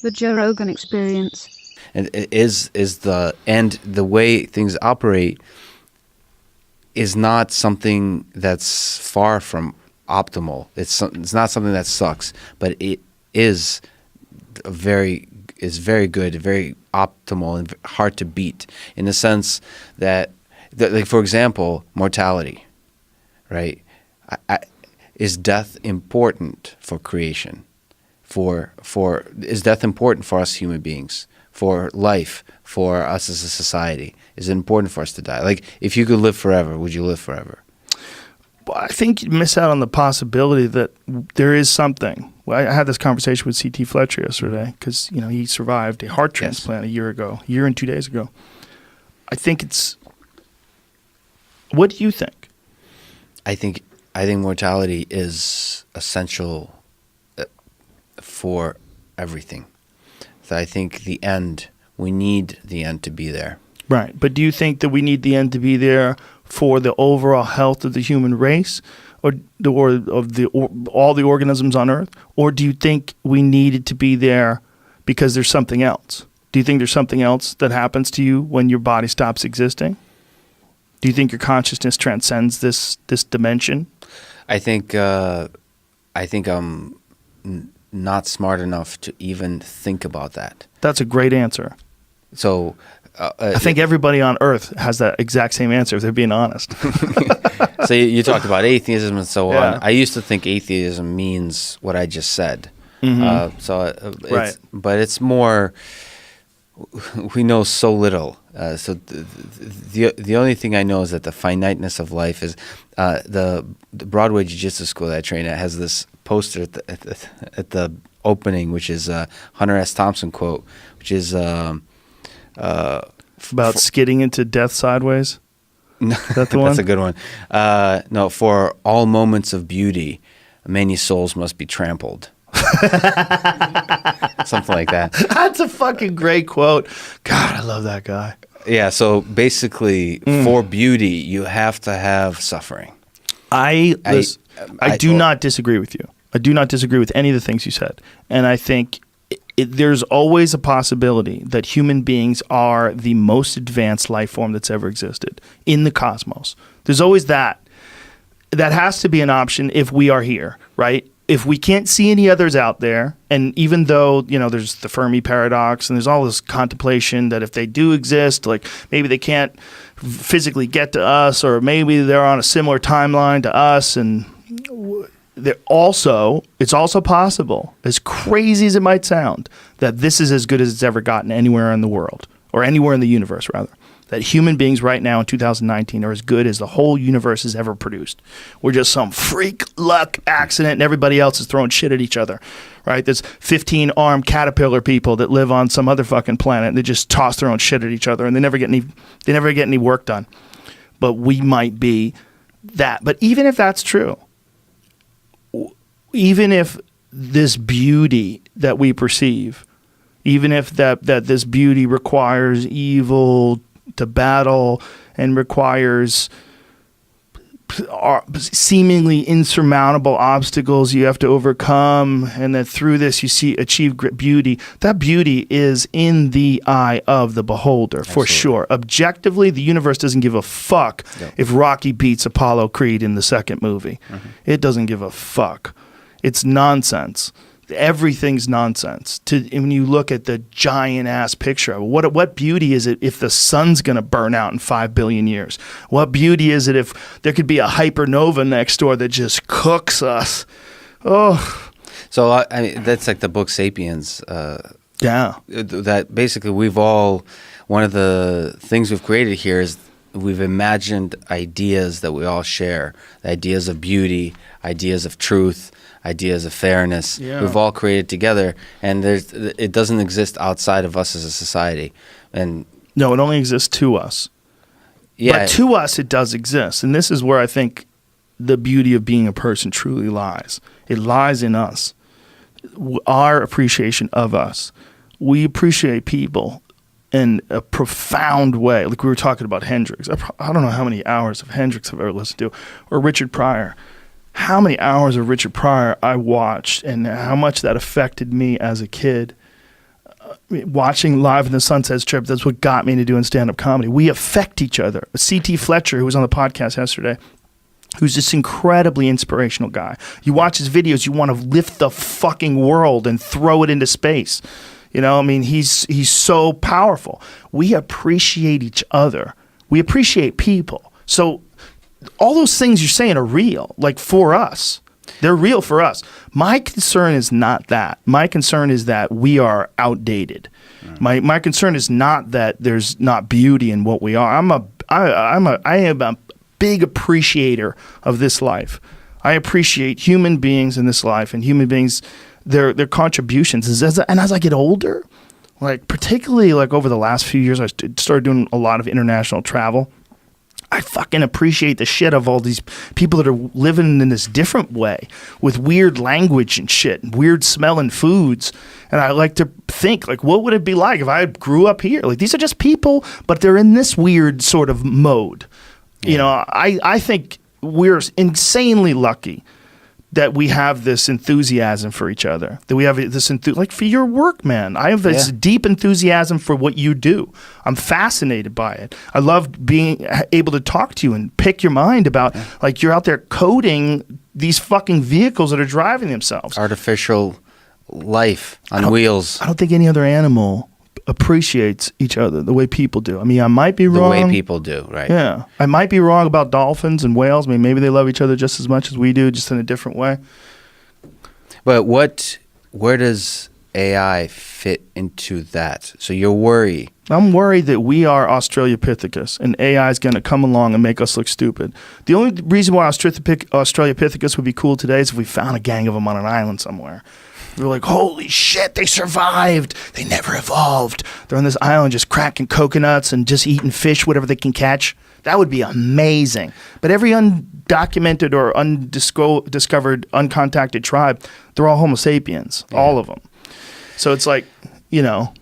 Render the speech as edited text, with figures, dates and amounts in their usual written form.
The Joe Rogan Experience. And the way things operate is not something that's far from optimal. It's not something that sucks, but it is very good, very optimal, and hard to beat in the sense that, like, for example, mortality, right? Is death important for creation? Is death important for us human beings? For life, for us as a society? Is it important for us to die? Like, if you could live forever, would you live forever? Well, I think you miss out on the possibility that there is something. Well, I had this conversation with C.T. Fletcher yesterday because, he survived a heart transplant a year and 2 days ago. I think what do you think? I think mortality is essential for everything. So I think we need the end to be there. Right. But do you think that we need the end to be there for the overall health of the human race or all the organisms on Earth? Or do you think we need it to be there because there's something else? Do you think there's something else that happens to you when your body stops existing? Do you think your consciousness transcends this dimension? I think I'm not smart enough to even think about that. That's a great answer. So I think everybody on Earth has that exact same answer if they're being honest. So you talked about atheism and so Yeah. on. I used to think atheism means what I just said. Right. But it's more. We know so little. So the only thing I know is that the finiteness of life is the Broadway Jiu-Jitsu school that I train at has this poster at the opening, which is a Hunter S. Thompson quote, which is about skidding into death sideways. Is that the one? That's a good one. No, for all moments of beauty, many souls must be trampled. Something like that. That's a fucking great quote. God, I love that guy. Yeah, so basically, for beauty, you have to have suffering. I do not disagree with you. I do not disagree with any of the things you said. And I think there's always a possibility that human beings are the most advanced life form that's ever existed in the cosmos. There's always that. That has to be an option if we are here, right? If we can't see any others out there, and even though, there's the Fermi paradox and there's all this contemplation that if they do exist, like maybe they can't physically get to us, or maybe they're on a similar timeline to us, and it's also possible, as crazy as it might sound, that this is as good as it's ever gotten anywhere in the world, or anywhere in the universe, rather. That human beings right now in 2019 are as good as the whole universe has ever produced. We're just some freak luck accident, and everybody else is throwing shit at each other, right? There's 15-armed caterpillar people that live on some other fucking planet, and they just toss their own shit at each other, and they never get any work done. But we might be that. But even if that's true, even if this beauty that we perceive, even if that this beauty requires evil to battle and requires seemingly insurmountable obstacles you have to overcome, and that through this you achieve beauty, that beauty is in the eye of the beholder. Absolutely. For sure. Objectively, the universe doesn't give a fuck if Rocky beats Apollo Creed in the second movie. Mm-hmm. It doesn't give a fuck. It's nonsense. Everything's nonsense. When you look at the giant ass picture of it, what beauty is it if the sun's going to burn out in 5 billion years? What beauty is it if there could be a hypernova next door that just cooks us? Oh, so I mean, that's like the book *Sapiens*. Yeah, that basically one of the things we've created here is we've imagined ideas that we all share, the ideas of beauty, ideas of truth, ideas of fairness. Yeah. We've all created together, and it doesn't exist outside of us as a society. And no, it only exists to us. Yeah, but to us it does exist, and this is where I think the beauty of being a person truly lies. It lies in us, our appreciation of us. We appreciate people in a profound way. Like we were talking about Hendrix. I don't know how many hours of Hendrix I've ever listened to, or Richard Pryor. How many hours of Richard Pryor I watched, and how much that affected me as a kid. watching Live in the Sunset Strip, that's what got me into doing stand-up comedy. We affect each other. C.T. Fletcher, who was on the podcast yesterday, who's this incredibly inspirational guy. You watch his videos, you want to lift the fucking world and throw it into space. You know, I mean, he's so powerful. We appreciate each other. We appreciate people. So all those things you're saying are real, like for us. They're real for us. My concern is not that. My concern is that we are outdated. My concern is not that there's not beauty in what we are. I am a big appreciator of this life. I appreciate human beings in this life and human beings, their contributions. And as I get older, like particularly like over the last few years, I started doing a lot of international travel. I fucking appreciate the shit of all these people that are living in this different way with weird language and shit and weird smelling foods. And I like to think, like, what would it be like if I grew up here? Like, these are just people, but they're in this weird sort of mode. Yeah. You know, I think we're insanely lucky that we have this enthusiasm for each other, that we have this like for your work, man. I have this deep enthusiasm for what you do. I'm fascinated by it. I love being able to talk to you and pick your mind about like you're out there coding these fucking vehicles that are driving themselves. Artificial life on wheels. I don't think any other animal appreciates each other the way people do. I mean, I might be wrong. The way people do, right? Yeah. I might be wrong about dolphins and whales. I mean, maybe they love each other just as much as we do, just in a different way. But where does AI fit into that? So you're worried. I'm worried that we are Australopithecus and AI is going to come along and make us look stupid. The only reason why Australopithecus would be cool today is if we found a gang of them on an island somewhere. We were like, holy shit, they survived. They never evolved. They're on this island just cracking coconuts and just eating fish, whatever they can catch. That would be amazing. But every undocumented or undiscovered, uncontacted tribe, they're all Homo sapiens, all of them. So it's like, you know.